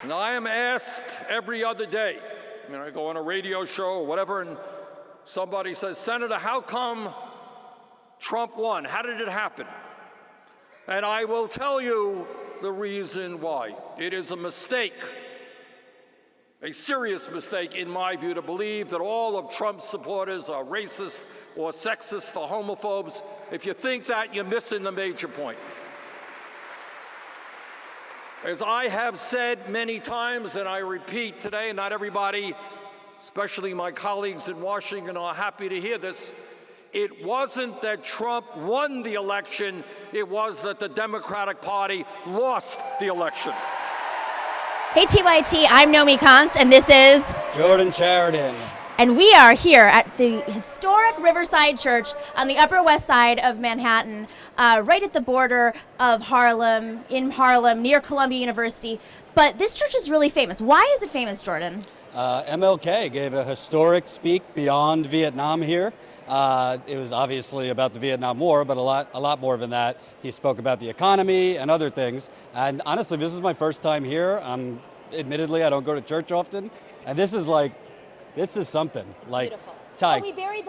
And I am asked every other day, I go on a radio show or whatever, and somebody says, Senator, how come Trump won? How did it happen? And I will tell you the reason why. It is a mistake, a serious mistake in my view, to believe that all of Trump's supporters are racist or sexist or homophobes. If you think that, you're missing the major point. As I have said many times, and I repeat today, not everybody, especially my colleagues in Washington, are happy to hear this, it wasn't that Trump won the election, it was that the Democratic Party lost the election. Hey TYT, I'm Nomiki Konst, and this is Chariton. And we are here at the historic Riverside Church on the Upper West Side of Manhattan, right at the border of Harlem, in Harlem, near Columbia University. But this church is really famous. Why is it famous, Jordan? MLK gave a historic speak beyond Vietnam here. It was obviously about the Vietnam War, but a lot more than that. He spoke about the economy and other things. And honestly, this is my first time here. Admittedly, I don't go to church often. And this is something. Beautiful. Ty. Oh, we buried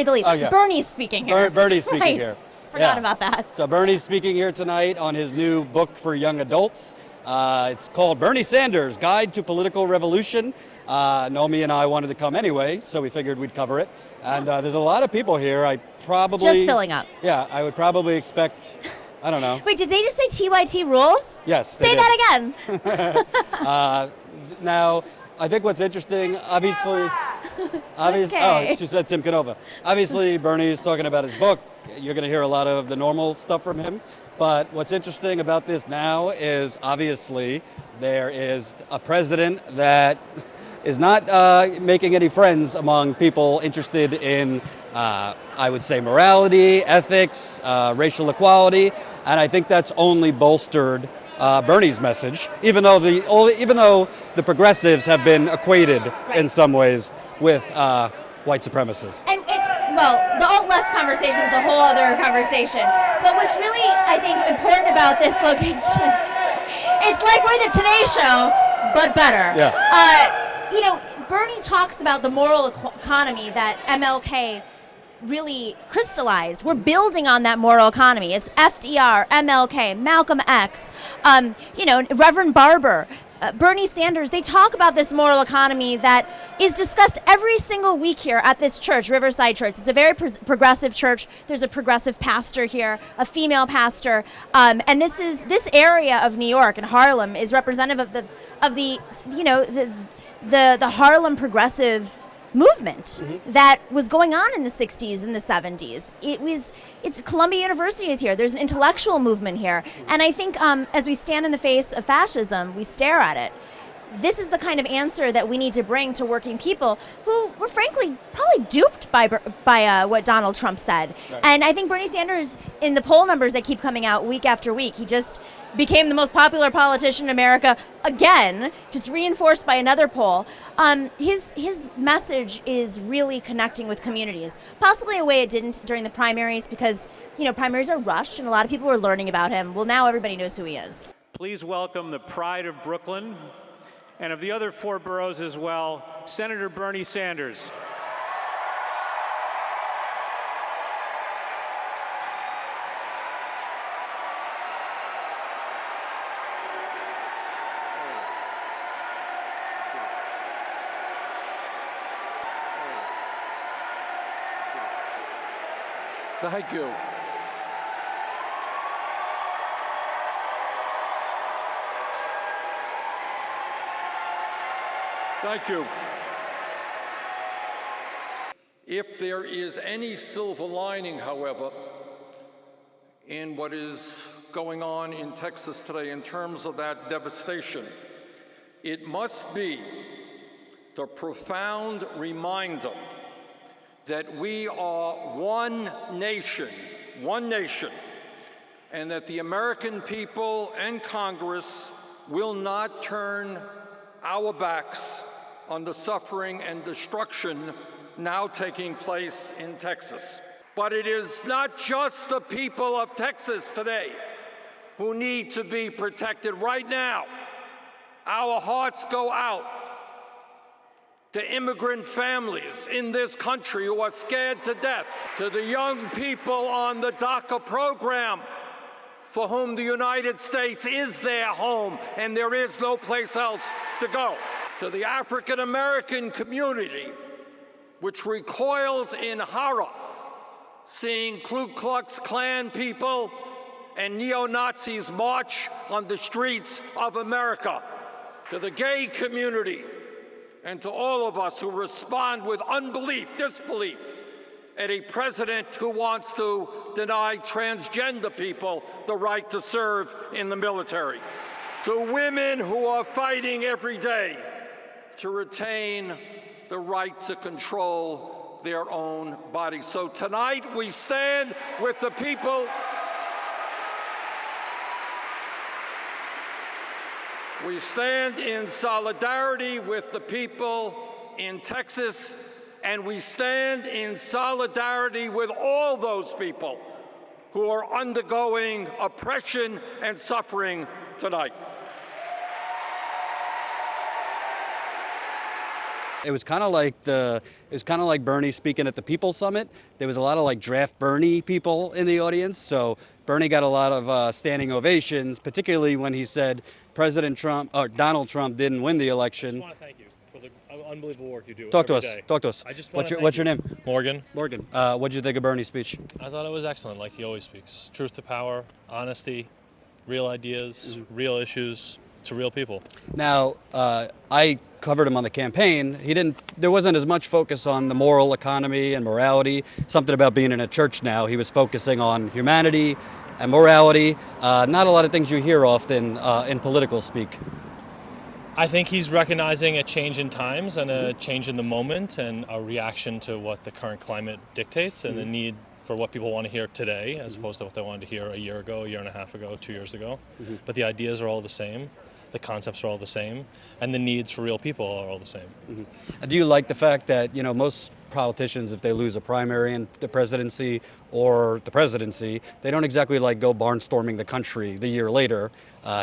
the lead. Oh, yeah. Bernie's speaking here. Bernie's speaking here. Forgot about that. So Bernie's speaking here tonight on his new book for young adults. It's called Bernie Sanders, Guide to Political Revolution. Nomi and I wanted to come anyway, so we figured we'd cover it. And there's a lot of people here. It's just filling up. Yeah, I would probably expect, I don't know. Wait, did they just say TYT rules? Yes, Say that again. Now, I think what's interesting, obviously, Okay. Oh, she said Simcanova. Obviously, Bernie is talking about his book. You're going to hear a lot of the normal stuff from him. But what's interesting about this now is obviously there is a president that is not making any friends among people interested in, I would say, morality, ethics, racial equality, and I think that's only bolstered Bernie's message, even though the progressives have been equated in some ways with white supremacists. Well, the alt-left conversation is a whole other conversation. But what's really, I think, important about this location, it's like we're the Today Show, but better. Yeah. Bernie talks about the moral economy that MLK really crystallized. We're building on that moral economy. It's FDR, MLK, Malcolm X, Reverend Barber, Bernie Sanders. They talk about this moral economy that is discussed every single week here at this church, Riverside Church. It's a very progressive church. There's a progressive pastor here, a female pastor, and this area of New York and Harlem is representative of the Harlem progressive movement that was going on in the 60s and the 70s. It's Columbia University is here. There's an intellectual movement here. And I think as we stand in the face of fascism, we stare at it. This is the kind of answer that we need to bring to working people who were frankly probably duped by what Donald Trump said. Right. And I think Bernie Sanders, in the poll numbers that keep coming out week after week, he just became the most popular politician in America again, just reinforced by another poll. His message is really connecting with communities, possibly a way it didn't during the primaries because, primaries are rushed and a lot of people were learning about him. Well, now everybody knows who he is. Please welcome the pride of Brooklyn and of the other 4 boroughs as well, Senator Bernie Sanders. Thank you. Thank you. If there is any silver lining, however, in what is going on in Texas today in terms of that devastation, it must be the profound reminder that we are one nation, and that the American people and Congress will not turn our backs on the suffering and destruction now taking place in Texas. But it is not just the people of Texas today who need to be protected right now. Our hearts go out to immigrant families in this country who are scared to death, to the young people on the DACA program for whom the United States is their home and there is no place else to go, to the African American community, which recoils in horror seeing Ku Klux Klan people and neo-Nazis march on the streets of America, to the gay community, and to all of us who respond with unbelief, disbelief, at a president who wants to deny transgender people the right to serve in the military, to women who are fighting every day to retain the right to control their own bodies. So tonight we stand with the people. We stand in solidarity with the people in Texas, and we stand in solidarity with all those people who are undergoing oppression and suffering tonight. It was kind of like Bernie speaking at the People's Summit. There was a lot of like draft Bernie people in the audience. So Bernie got a lot of standing ovations, particularly when he said Donald Trump didn't win the election. I just want to thank you for the unbelievable work you do. Talk to us. Day. Talk to us. What's your name? Morgan. Morgan. What did you think of Bernie's speech? I thought it was excellent, like he always speaks. Truth to power, honesty, real ideas, real issues to real people. Now, I covered him on the campaign. There wasn't as much focus on the moral economy and morality, something about being in a church now. He was focusing on humanity and morality. Not a lot of things you hear often in political speak. I think he's recognizing a change in times and a change in the moment and a reaction to what the current climate dictates and the need for what people want to hear today as opposed to what they wanted to hear a year ago, a year and a half ago, 2 years ago. But the ideas are all the same. The concepts are all the same, and the needs for real people are all the same. Do you like the fact that, most politicians, if they lose a primary in the presidency or the presidency, they don't exactly go barnstorming the country the year later?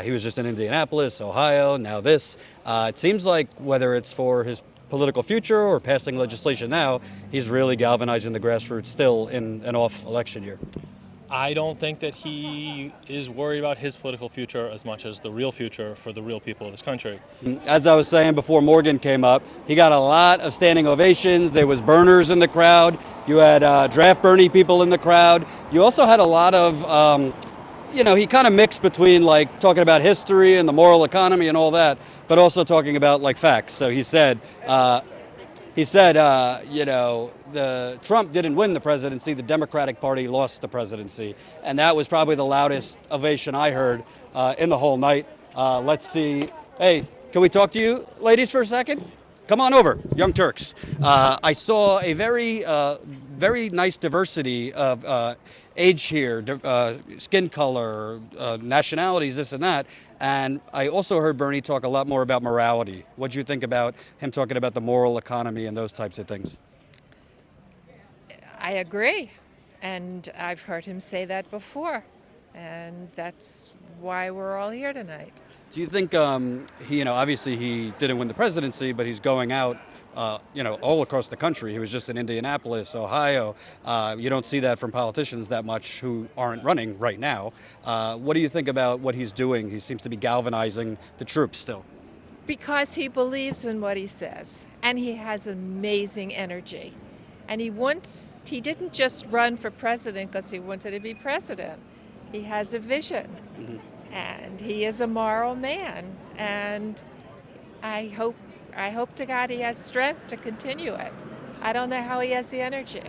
He was just in Indianapolis, Ohio, now this. It seems like whether it's for his political future or passing legislation now, he's really galvanizing the grassroots still in an off election year. I don't think that he is worried about his political future as much as the real future for the real people of this country. As I was saying before Morgan came up, he got a lot of standing ovations. There was burners in the crowd. You had draft Bernie people in the crowd. You also had a lot of, he kind of mixed between talking about history and the moral economy and all that, but also talking about facts. So he said, the Trump didn't win the presidency, the Democratic Party lost the presidency. And that was probably the loudest ovation I heard in the whole night. Let's see. Hey, can we talk to you ladies for a second? Come on over, Young Turks. I saw a very nice diversity of age here, skin color, nationalities, this and that. And I also heard Bernie talk a lot more about morality. What do you think about him talking about the moral economy and those types of things? I agree. And I've heard him say that before. And that's why we're all here tonight. Do you think, obviously he didn't win the presidency, but he's going out, all across the country. He was just in Indianapolis, Ohio. You don't see that from politicians that much who aren't running right now. What do you think about what he's doing? He seems to be galvanizing the troops still. Because he believes in what he says. And he has amazing energy. And he didn't just run for president because he wanted to be president. He has a vision. And he is a moral man. And I hope to God he has strength to continue it. I don't know how he has the energy.